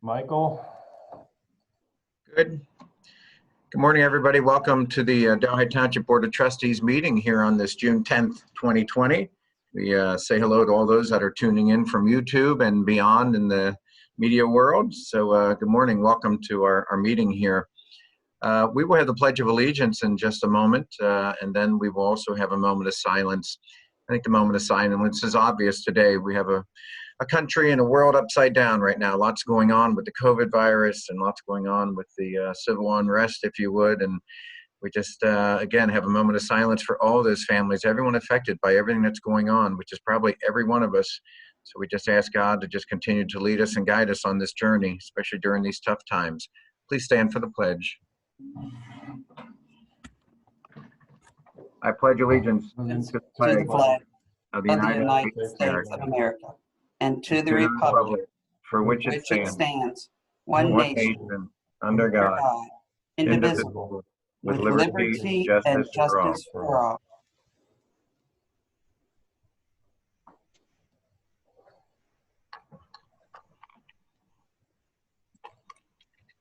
Michael? Good. Good morning, everybody. Welcome to the Delhi Township Board of Trustees meeting here on this June 10th, 2020. We say hello to all those that are tuning in from YouTube and beyond in the media world. So good morning. Welcome to our meeting here. We will have the Pledge of Allegiance in just a moment, and then we will also have a moment of silence. I think the moment of silence is obvious today. We have a country and a world upside down right now. Lots going on with the COVID virus and lots going on with the civil unrest, if you would. And we just, again, have a moment of silence for all those families, everyone affected by everything that's going on, which is probably every one of us. So we just ask God to just continue to lead us and guide us on this journey, especially during these tough times. Please stand for the pledge. I pledge allegiance to the flag of the United States of America and to the republic for which it stands, one nation, under God, indivisible, with liberty and justice for all.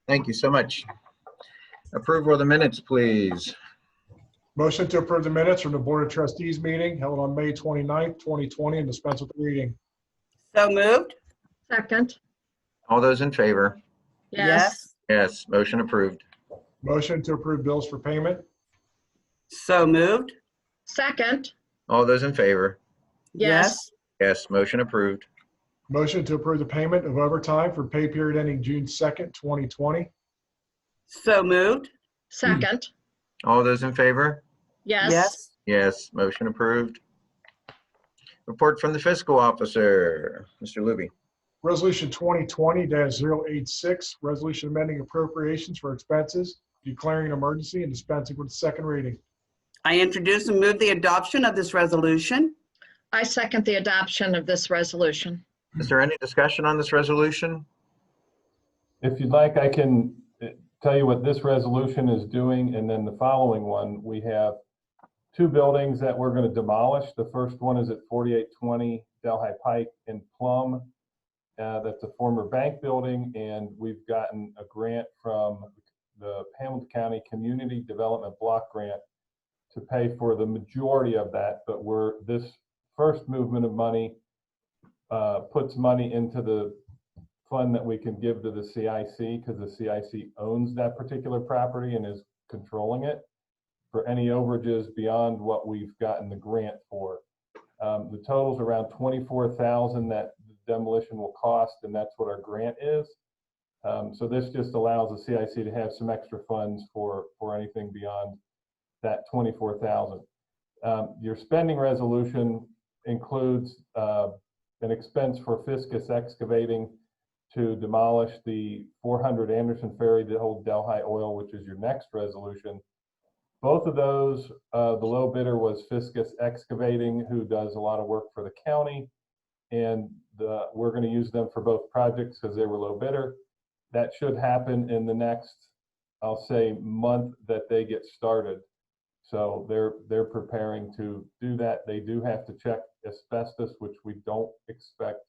Thank you so much. Approval of the minutes, please. Motion to approve the minutes from the Board of Trustees meeting held on May 29th, 2020, and dispense with the reading. So moved. Second. All those in favor? Yes. Yes, motion approved. Motion to approve bills for payment. So moved. Second. All those in favor? Yes. Yes, motion approved. Motion to approve the payment of overtime for pay period ending June 2nd, 2020. So moved. Second. All those in favor? Yes. Yes, motion approved. Report from the fiscal officer, Mr. Luby. Resolution 2020-086, resolution amending appropriations for expenses, declaring an emergency and dispensing with the second reading. I introduce and move the adoption of this resolution. I second the adoption of this resolution. Is there any discussion on this resolution? If you'd like, I can tell you what this resolution is doing, and then the following one. We have two buildings that we're going to demolish. The first one is at 4820 Delhi Pike in Plum. That's a former bank building, and we've gotten a grant from the Hamilton County Community Development Block Grant to pay for the majority of that. But this first movement of money puts money into the fund that we can give to the CIC, because the CIC owns that particular property and is controlling it for any overages beyond what we've gotten the grant for. The total's around $24,000 that the demolition will cost, and that's what our grant is. So this just allows the CIC to have some extra funds for anything beyond that $24,000. Your spending resolution includes an expense for Fiscus Excavating to demolish the 400 Anderson Ferry to hold Delhi Oil, which is your next resolution. Both of those, the low bidder was Fiscus Excavating, who does a lot of work for the county, and we're going to use them for both projects because they were low bidder. That should happen in the next, I'll say, month that they get started. So they're preparing to do that. They do have to check asbestos, which we don't expect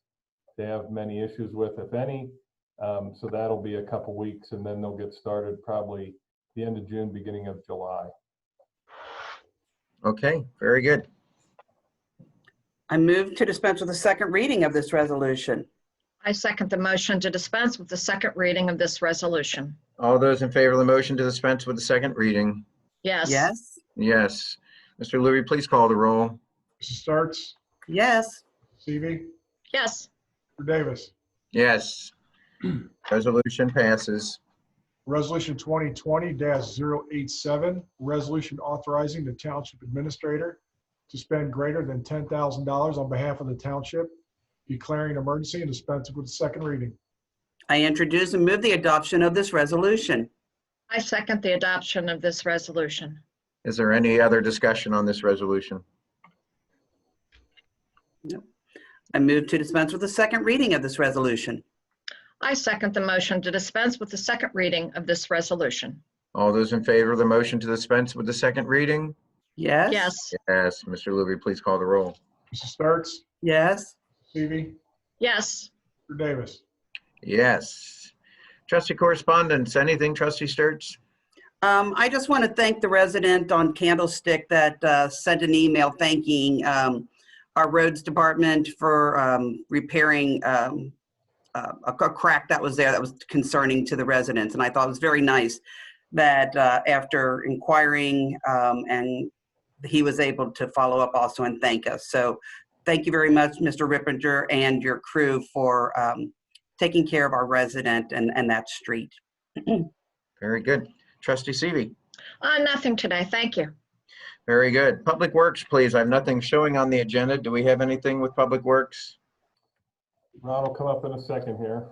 to have many issues with, if any. So that'll be a couple weeks, and then they'll get started probably the end of June, beginning of July. Okay, very good. I move to dispense with the second reading of this resolution. I second the motion to dispense with the second reading of this resolution. All those in favor of the motion to dispense with the second reading? Yes. Yes. Yes. Mr. Luby, please call the roll. Mrs. Starks, Yes. Seavey, Yes. Mr. Davis. Yes. Resolution passes. Resolution 2020-087, resolution authorizing the township administrator to spend greater than $10,000 on behalf of the township, declaring an emergency and dispensing with the second reading. I introduce and move the adoption of this resolution. I second the adoption of this resolution. Is there any other discussion on this resolution? No. I move to dispense with the second reading of this resolution. I second the motion to dispense with the second reading of this resolution. All those in favor of the motion to dispense with the second reading? Yes. Yes. Yes. Mr. Luby, please call the roll. Mrs. Starks, Yes. Seavey, Yes. Mr. Davis. Yes. Trustee correspondence, anything, Trustee Sturts? I just want to thank the resident on Candlestick that sent an email thanking our roads department for repairing a crack that was there that was concerning to the residents. And I thought it was very nice that after inquiring and he was able to follow up also and thank us. So thank you very much, Mr. Rippinger and your crew for taking care of our resident and that street. Very good. Trustee Seavey? Nothing today. Thank you. Very good. Public Works, please. I have nothing showing on the agenda. Do we have anything with Public Works? Ron will come up in a second here.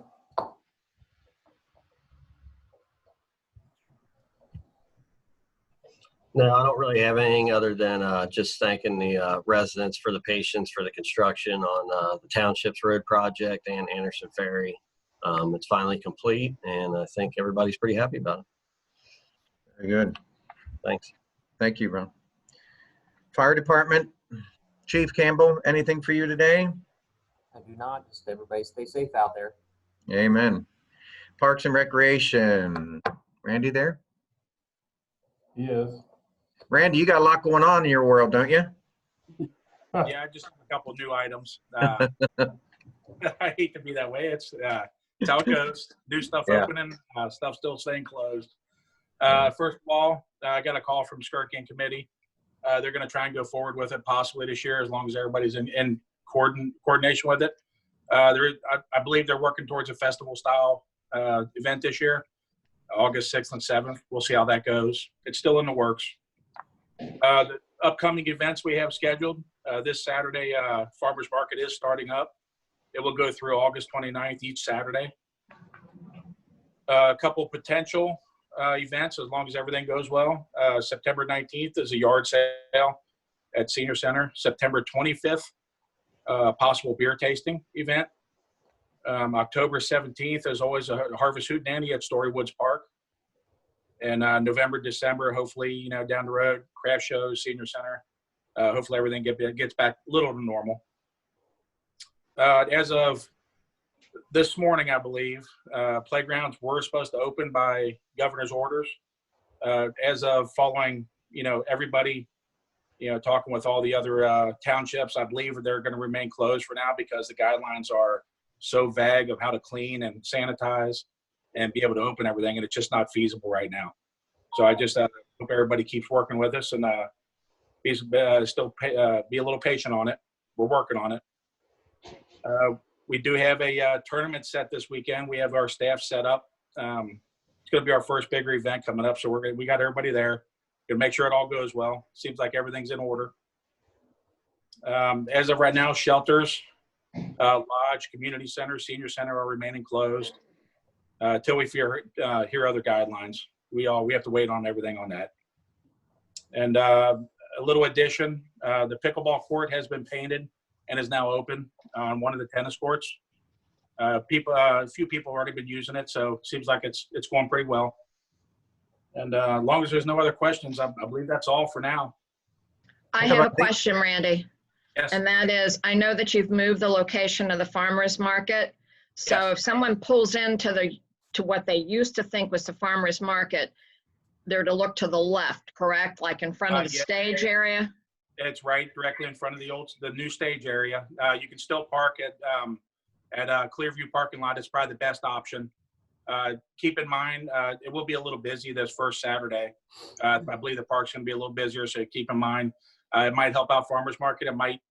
No, I don't really have anything other than just thanking the residents for the patience for the construction on the Township's road project and Anderson Ferry. It's finally complete, and I think everybody's pretty happy about it. Very good. Thanks. Thank you, Ron. Fire Department, Chief Campbell, anything for you today? I do not. Just everybody stay safe out there. Amen. Parks and Recreation, Randy there? He is. Randy, you got a lot going on in your world, don't you? Yeah, I just have a couple new items. I hate to be that way. It's how it goes. New stuff Yeah. opening, stuff still staying closed. First of all, I got a call from Skirking Committee. They're going to try and go forward with it possibly this year as long as everybody's in coordination with it. I believe they're working towards a festival-style event this year, August 6th and 7th. We'll see how that goes. It's still in the works. The upcoming events we have scheduled, this Saturday, Farmers Market is starting up. It will go through August 29th each Saturday. A couple potential events, as long as everything goes well. September 19th is a yard sale at Senior Center. September 25th, possible beer tasting event. October 17th, there's always a Harvest Hootenanny at Storywoods Park. And November, December, hopefully, down the road, craft shows, Senior Center. Hopefully everything gets back a little to normal. As of this morning, I believe, playgrounds were supposed to open by governor's orders. As of following, everybody, talking with all the other townships, I believe they're going to remain closed for now because the guidelines are so vague of how to clean and sanitize and be able to open everything, and it's just not feasible right now. So I just hope everybody keeps working with us and be a little patient on it. We're working on it. We do have a tournament set this weekend. We have our staff set up. It's going to be our first bigger event coming up, so we got everybody there. Gonna make sure it all goes well. Seems like everything's in order. As of right now, shelters, lodge, community center, senior center are remaining closed until we hear other guidelines. We have to wait on everything on that. And a little addition, the pickleball court has been painted and is now open on one of the tennis courts. A few people have already been using it, so it seems like it's going pretty well. And as long as there's no other questions, I believe that's all for now. I have a question, Randy. Yes. And that is, I know that you've moved the location of the farmer's market. So Yes. if someone pulls into to what they used to think was the farmer's market, they're to look to the left, correct? Like in front of the Yeah. stage area? It's right directly in front of the new stage area. You can still park at Clearview parking lot. It's probably the best option. Keep in mind, it will be a little busy this first Saturday. I believe the park's going to be a little busier, so keep in mind. It might help out farmers market. It might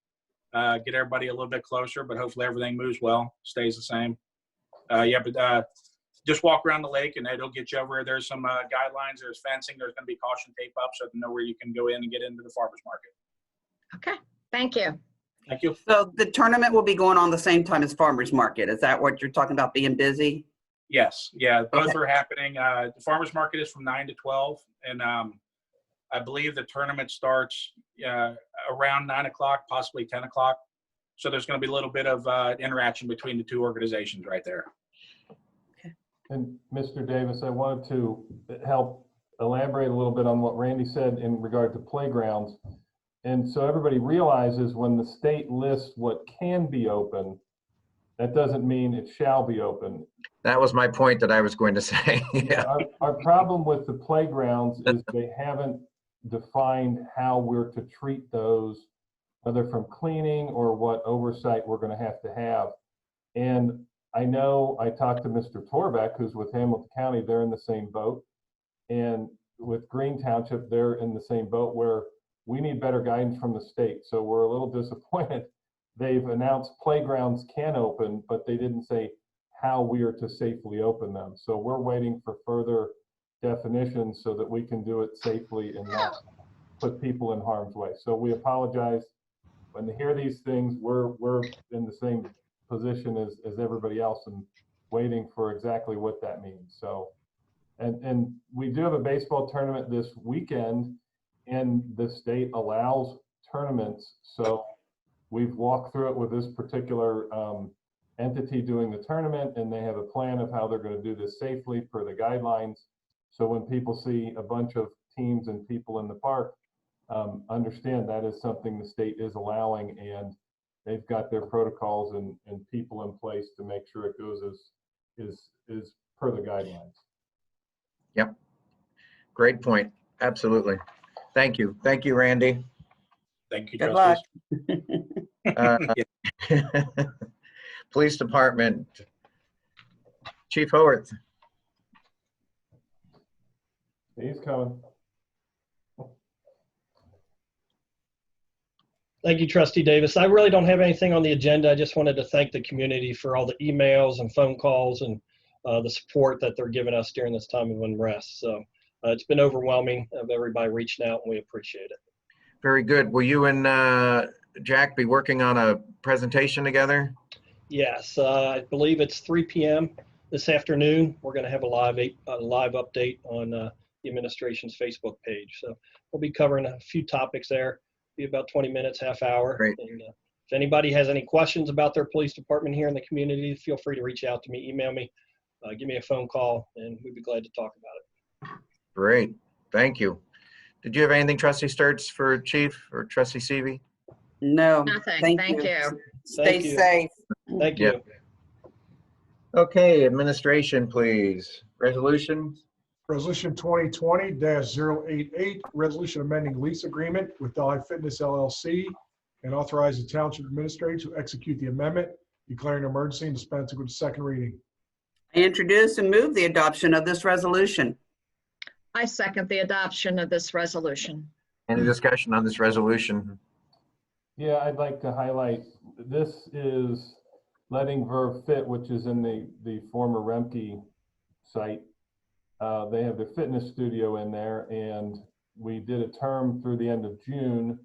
get everybody a little bit closer, but hopefully everything moves well, stays the same. But just walk around the lake and it'll get you over. There's some guidelines. There's fencing. There's going to be caution tape up so you know where you can go in and get into the farmers market. Okay, thank you. Thank you. So the tournament will be going on the same time as farmers market. Is that what you're talking about, being busy? Yes. Yeah, both Okay. are happening. The farmers market is from 9 to 12. And I believe the tournament starts around 9 o'clock, possibly 10 o'clock. So there's going to be a little bit of interaction between the two organizations right there. And Mr. Davis, I wanted to help elaborate a little bit on what Randy said in regard to playgrounds. And so everybody realizes when the state lists what can be open, that doesn't mean it shall be open. That was my point that I was going to say. Yeah. Our problem with the playgrounds is they haven't defined how we're to treat those, whether from cleaning or what oversight we're going to have. And I know I talked to Mr. Torbeck, who's with Hamilton County, they're in the same boat. And with Green Township, they're in the same boat where we need better guidance from the state. So we're a little disappointed. They've announced playgrounds can open, but they didn't say how we are to safely open them. So we're waiting for further definitions so that we can do it safely and not put people in harm's way. So we apologize. When they hear these things, we're in the same position as everybody else and waiting for exactly what that means. So, and we do have a baseball tournament this weekend, and the state allows tournaments. So we've walked through it with this particular entity doing the tournament, and they have a plan of how they're going to do this safely per the guidelines. So when people see a bunch of teams and people in the park, understand that is something the state is allowing, and they've got their protocols and people in place to make sure it goes as per the guidelines. Yep. Great point. Absolutely. Thank you. Thank you, Randy. Thank you, Good luck. trustees. Police Department, Chief Howarth. He's coming. Thank you, Trustee Davis. I really don't have anything on the agenda. I just wanted to thank the community for all the emails and phone calls and the support that they're giving us during this time of unrest. So it's been overwhelming of everybody reaching out, and we appreciate it. Very good. Will you and Jack be working on a presentation together? Yes, I believe it's 3 p.m. this afternoon. We're going to have a live update on the administration's Facebook page. So we'll be covering a few topics there. Be about 20 minutes, half hour. Great. And if anybody has any questions about their police department here in the community, feel free to reach out to me, email me, give me a phone call, and we'd be glad to talk about it. Great. Thank you. Did you have anything, Trustee Sturts, for Chief or Trustee Seavey? No. Nothing. Thank you. Stay Thank you. safe. Thank Yeah. you. Okay, administration, please. Resolution. Resolution 2020-088, resolution amending lease agreement with Delhi Fitness LLC and authorize the Township Administrator to execute the amendment, declaring an emergency and dispensing with the second reading. I introduce and move the adoption of this resolution. I second the adoption of this resolution. Any discussion on this resolution? Yeah, I'd like to highlight, this is letting Verve Fit, which is in the former Remke site. They have their fitness studio in there, and we did a term through the end of June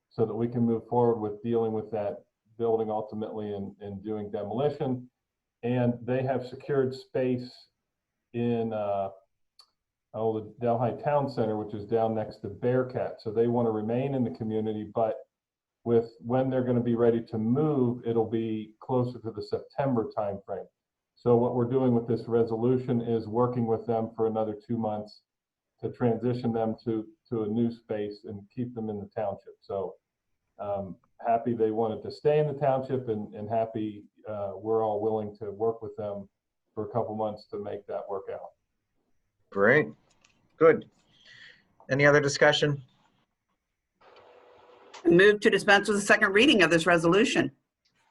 so that we can move forward with dealing with that building ultimately and doing demolition. And they have secured space in the Delhi Town Center, which is down next to Bearcat. So they want to remain in the community, but with when they're going to be ready to move, it'll be closer to the September timeframe. So what we're doing with this resolution is working with them for another 2 months to transition them to a new space and keep them in the township. So happy they wanted to stay in the township, and happy we're all willing to work with them for a couple months to make that work out. Great. Good. Any other discussion? Move to dispense with the second reading of this resolution.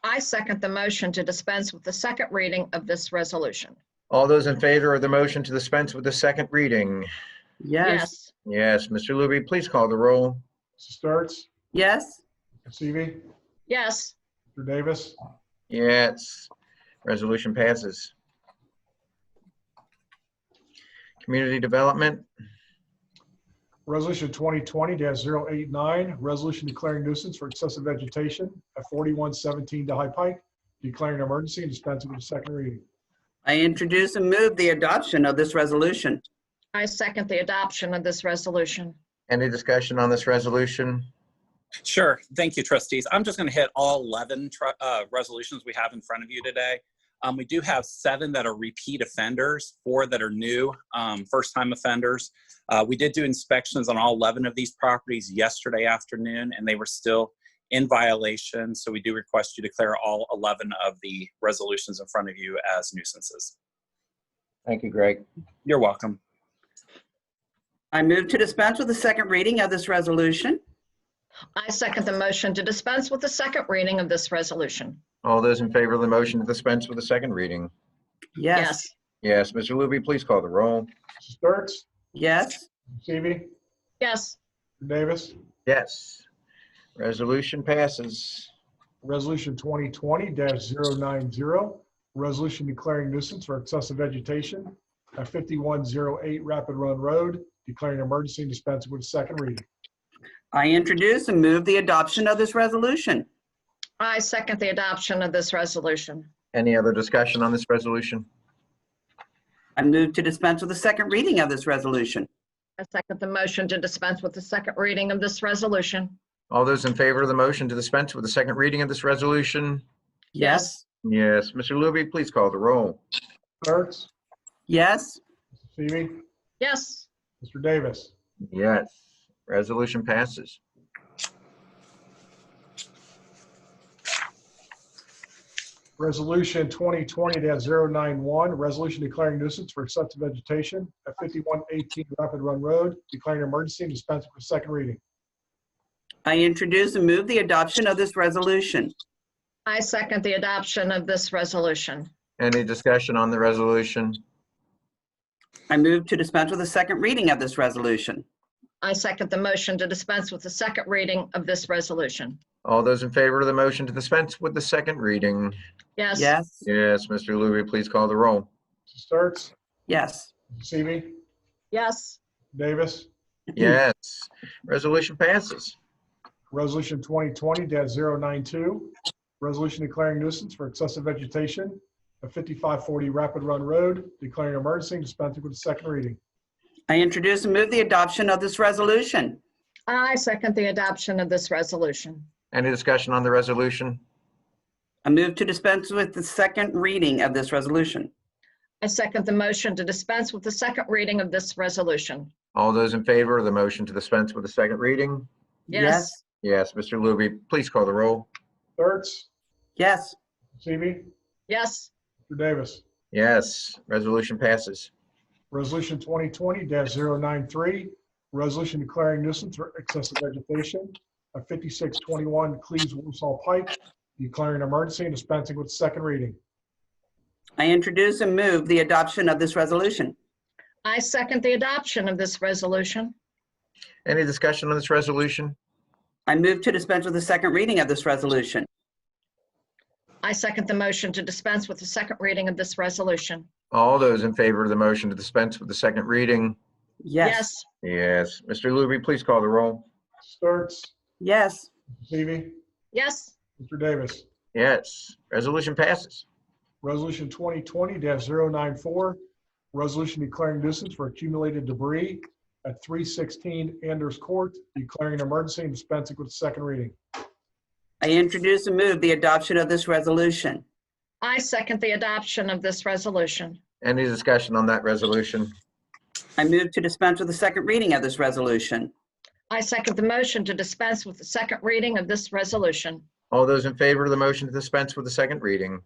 I second the motion to dispense with the second reading of this resolution. All those in favor of the motion to dispense with the second reading? Yes. Yes. Mr. Luby, please call the roll. Mr. Sturts, Yes. Mr. Seavey, Yes. Mr. Davis, Yes. Resolution passes. Community Development. resolution 2020-089, resolution declaring nuisance for excessive vegetation at 4117 Delhi Pike, declaring an emergency and dispensing with the second reading. I introduce and move the adoption of this resolution. I second the adoption of this resolution. Any discussion on this resolution? Sure. Thank you, trustees. I'm just going to hit all 11 resolutions we have in front of you today. We do have 7 that are repeat offenders, 4 that are new, first-time offenders. We did do inspections on all 11 of these properties yesterday afternoon, and they were still in violation. So we do request you declare all 11 of the resolutions in front of you as nuisances. Thank you, Greg. You're welcome. I move to dispense with the second reading of this resolution. I second the motion to dispense with the second reading of this resolution. All those in favor of the motion to dispense with the second reading? Yes. Yes. Mr. Luby, please call the roll. Mrs. Sturts, Yes. Seavey, Yes. Mr. Davis. Yes. Resolution passes. Resolution 2020-090, resolution declaring nuisance for excessive vegetation at 5108 Rapid Run Road, declaring an emergency and dispensing with second reading. I introduce and move the adoption of this resolution. I second the adoption of this resolution. Any other discussion on this resolution? I move to dispense with the second reading of this resolution. I second the motion to dispense with the second reading of this resolution. All those in favor of the motion to dispense with the second reading of this resolution? Yes. Yes. Mr. Luby, please call the roll. Sturts, Yes. Mrs. Seavey, Yes. Mr. Davis. Yes. Resolution passes. Resolution 2020-091, resolution declaring nuisance for excessive vegetation at 5118 Rapid Run Road, declaring an emergency and dispensing with second reading. I introduce and move the adoption of this resolution. I second the adoption of this resolution. Any discussion on the resolution? I move to dispense with the second reading of this resolution. I second the motion to dispense with the second reading of this resolution. All those in favor of the motion to dispense with the second reading? Yes. Yes. Yes. Mr. Luby, please call the roll. Mrs. Sturts, Yes. Mrs. Seavey, Yes. Davis. Yes. Resolution passes. Resolution 2020-092, resolution declaring nuisance for excessive vegetation at 5540 Rapid Run Road, declaring an emergency and dispensing with the second reading. I introduce and move the adoption of this resolution. I second the adoption of this resolution. Any discussion on the resolution? I move to dispense with the second reading of this resolution. I second the motion to dispense with the second reading of this resolution. All those in favor of the motion to dispense with the second reading? Yes. Yes. Mr. Luby, please call the roll. Sturts, Yes. Seavey, Yes. Mr. Davis. Yes. Resolution passes. Resolution 2020-093, resolution declaring nuisance for excessive vegetation at 5621 Cleves, Warsaw, Pike, declaring an emergency and dispensing with second reading. I introduce and move the adoption of this resolution. I second the adoption of this resolution. Any discussion on this resolution? I move to dispense with the second reading of this resolution. I second the motion to dispense with the second reading of this resolution. All those in favor of the motion to dispense with the second reading? Yes. Yes. Mr. Luby, please call the roll. Sturts, Yes. Seavey, Yes. Mr. Davis. Yes. Resolution passes. Resolution 2020-094, resolution declaring nuisance for accumulated debris at 316 Anders Court, declaring an emergency and dispensing with second reading. I introduce and move the adoption of this resolution. I second the adoption of this resolution. Any discussion on that resolution? I move to dispense with the second reading of this resolution. I second the motion to dispense with the second reading of this resolution. All those in favor of the motion to dispense with the second reading?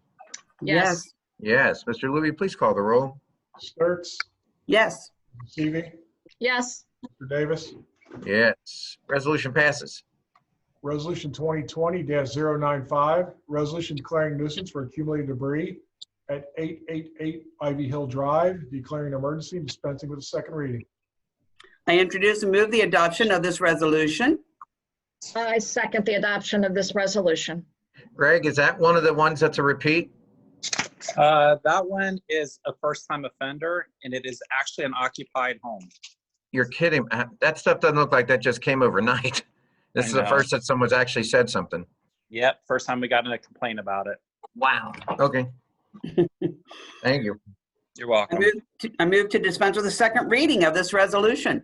Yes. Yes. Mr. Luby, please call the roll. Sturts, Yes. Seavey, Yes. Mr. Davis. Yes. Resolution passes. Resolution 2020-095, resolution declaring nuisance for accumulated debris at 888 Ivy Hill Drive, declaring an emergency and dispensing with a second reading. I introduce and move the adoption of this resolution. I second the adoption of this resolution. Greg, is that one of the ones that's a repeat? That one is a first-time offender, and it is actually an occupied home. You're kidding. That stuff doesn't look like that just came overnight. This I is the know. first that someone's actually said something. Yep, first time we got in a complaint about it. Wow. Okay. Thank you. You're welcome. I move to dispense with the second reading of this resolution.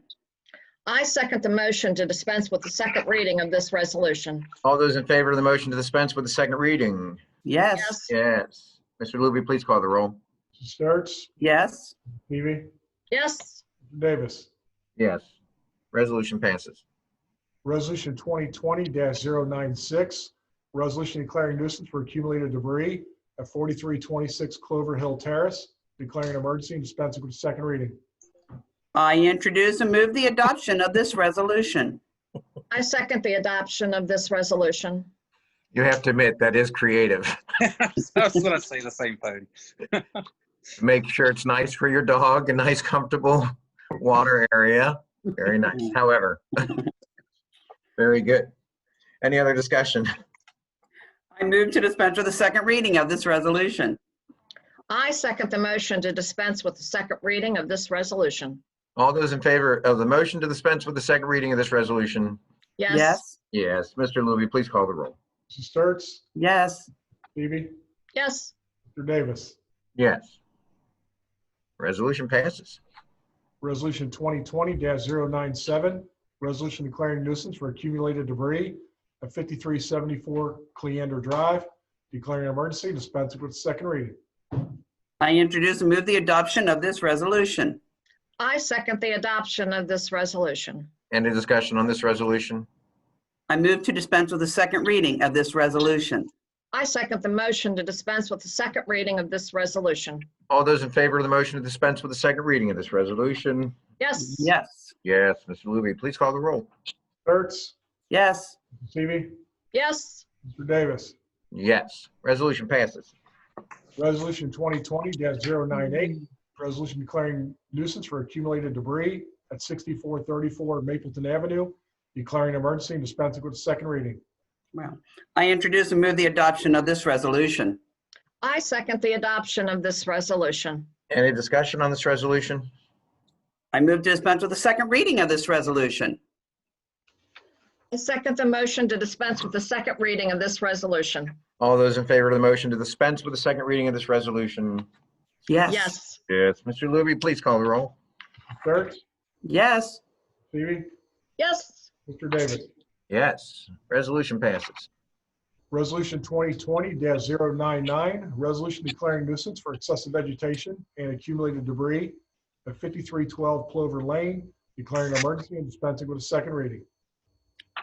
I second the motion to dispense with the second reading of this resolution. All those in favor of the motion to dispense with the second reading? Yes. Yes. Mr. Luby, please call the roll. Sturts, Yes. Seavey, Yes. Mr. Davis. Yes. Resolution passes. Resolution 2020-096, resolution declaring nuisance for accumulated debris at 4326 Cloverhill Terrace, declaring an emergency and dispensing with the second reading. I introduce and move the adoption of this resolution. I second the adoption of this resolution. You have to admit, that is creative. I was going to say the same thing. Make sure it's nice for your dog, a nice, comfortable water area. Very nice. However, very good. Any other discussion? I move to dispense with the second reading of this resolution. I second the motion to dispense with the second reading of this resolution. All those in favor of the motion to dispense with the second reading of this resolution? Yes. Yes. Yes. Mr. Luby, please call the roll. Mrs. Sturts, Yes. Stevie, Yes. Mr. Davis. Yes. Resolution passes. Resolution 2020-097, resolution declaring nuisance for accumulated debris at 5374 Cleander Drive, declaring an emergency, dispensing with the second reading. I introduce and move the adoption of this resolution. I second the adoption of this resolution. Any discussion on this resolution? I move to dispense with the second reading of this resolution. I second the motion to dispense with the second reading of this resolution. All those in favor of the motion to dispense with the second reading of this resolution? Yes. Yes. Yes. Mr. Luby, please call the roll. Sturts, Yes. Stevie, Yes. Mr. Davis. Yes. Resolution passes. Resolution 2020-098, resolution declaring nuisance for accumulated debris at 6434 Mapleton Avenue, declaring an emergency and dispensing with the second reading. Well, I introduce and move the adoption of this resolution. I second the adoption of this resolution. Any discussion on this resolution? I move to dispense with the second reading of this resolution. I second the motion to dispense with the second reading of this resolution. All those in favor of the motion to dispense with the second reading of this resolution? Yes. Yes. Yes. Mr. Luby, please call the roll. Sturts, Yes. Stevie, Yes. Mr. Davis. Yes. Resolution passes. Resolution 2020-099, resolution declaring nuisance for excessive vegetation and accumulated debris at 5312 Plover Lane, declaring an emergency and dispensing with a second reading.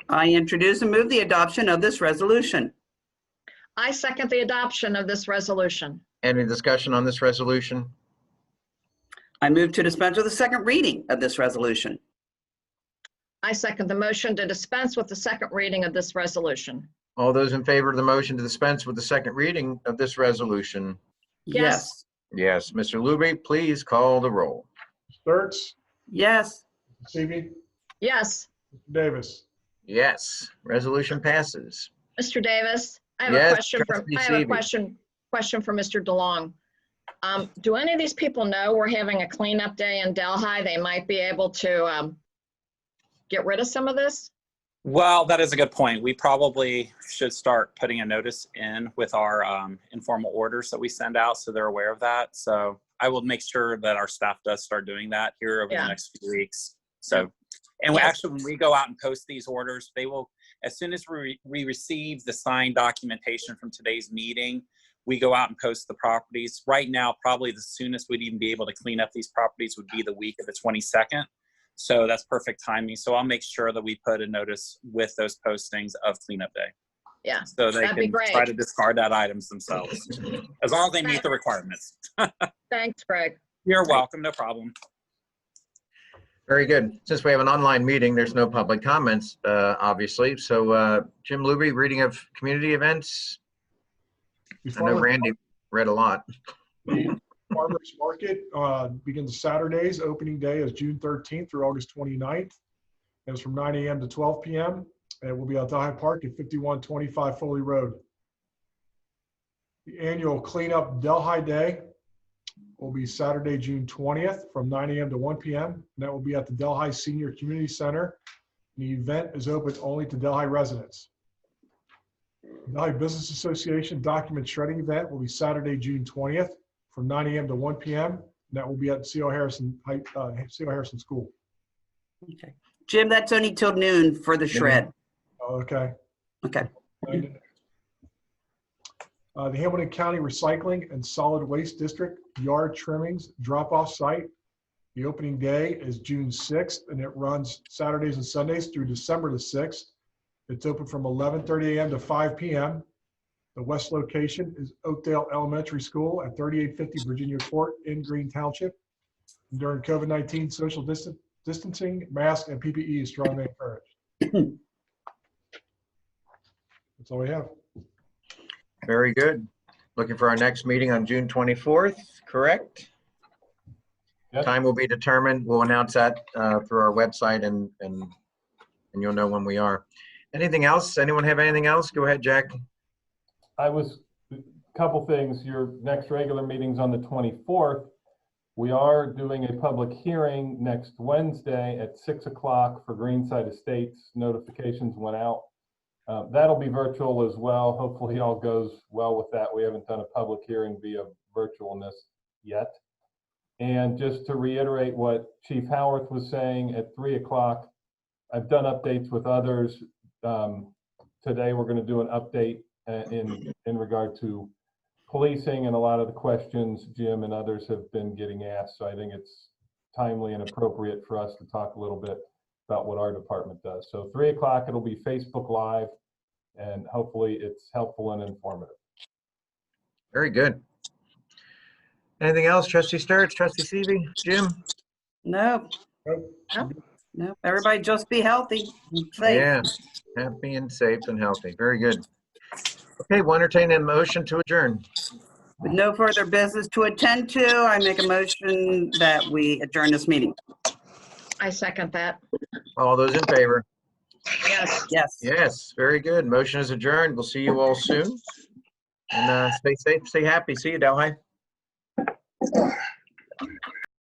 I introduce and move the adoption of this resolution. I second the adoption of this resolution. Any discussion on this resolution? I move to dispense with the second reading of this resolution. I second the motion to dispense with the second reading of this resolution. All those in favor of the motion to dispense with the second reading of this resolution? Yes. Yes. Mr. Luby, please call the roll. Sturts, Yes. Stevie, Yes. Mr. Davis. Yes. Resolution passes. Mr. Davis, I have Yes, a question from, Trustee I have a Seavey. question for Mr. DeLong. Do any of these people know we're having a cleanup day in Delhi? They might be able to get rid of some of this? Well, that is a good point. We probably should start putting a notice in with our informal orders that we send out so they're aware of that. So I will make sure that our staff does start doing that here over the next few weeks. So, and Yes. actually when we go out and post these orders, they will, as soon as we receive the signed documentation from today's meeting, we go out and post the properties. Right now, probably the soonest we'd even be able to clean up these properties would be the week of the 22nd. So that's perfect timing. So I'll make sure that we put a notice with those postings of cleanup day. Yeah, So they that'd be can great. try to discard that items themselves, as long as they meet the requirements. Thanks, Greg. You're welcome, no problem. Very good. Since we have an online meeting, there's no public comments, obviously. So Jim Luby, reading of community events. I know Randy read a lot. The Farmers Market begins Saturdays. Opening day is June 13th through August 29th. And it's from 9 a.m. to 12 p.m. And it will be at Delhi Park at 5125 Foley Road. The annual Cleanup Delhi Day will be Saturday, June 20th from 9 a.m. to 1 p.m. And that will be at the Delhi Senior Community Center. The event is open only to Delhi residents. The Delhi Business Association document shredding event will be Saturday, June 20th from 9 a.m. to 1 p.m. And that will be at C.O. Harrison School. Okay. Jim, that's only till noon for the shred. Okay. Okay. The Hamilton County Recycling and Solid Waste District Yard Trimmings Drop-Off Site. The opening day is June 6th, and it runs Saturdays and Sundays through December the 6th. It's open from 11:30 a.m. to 5 p.m. The west location is Oakdale Elementary School at 3850 Virginia Court in Green Township. During COVID-19, social distancing, mask, and PPE is strongly encouraged. That's all we have. Very good. Looking for our next meeting on June 24th, correct? Yep. Time will be determined. We'll announce that through our website and you'll know when we are. Anything else? Anyone have anything else? Go ahead, Jack. A couple things. Your next regular meeting's on the 24th. We are doing a public hearing next Wednesday at 6 o'clock for Greenside Estates. Notifications went out. That'll be virtual as well. Hopefully all goes well with that. We haven't done a public hearing via virtualness yet. And just to reiterate what Chief Howarth was saying, at 3 o'clock, I've done updates with others. Today we're going to do an update in regard to policing, and a lot of the questions Jim and others have been getting asked. So I think it's timely and appropriate for us to talk a little bit about what our department does. So 3 o'clock, it'll be Facebook Live, and hopefully it's helpful and informative. Very good. Anything else? Trustee Sturts, Trustee Seavey, Jim? No, Nope. no, everybody just be healthy and safe. Yeah, happy and safe and healthy. Very good. Okay, we'll entertain a motion to adjourn. With no further business to attend to, I make a motion that we adjourn this meeting. I second that. All those in favor? Yes. Yes. Yes, very good. Motion is adjourned. We'll see you all soon. And stay safe, stay happy. See you, Delhi.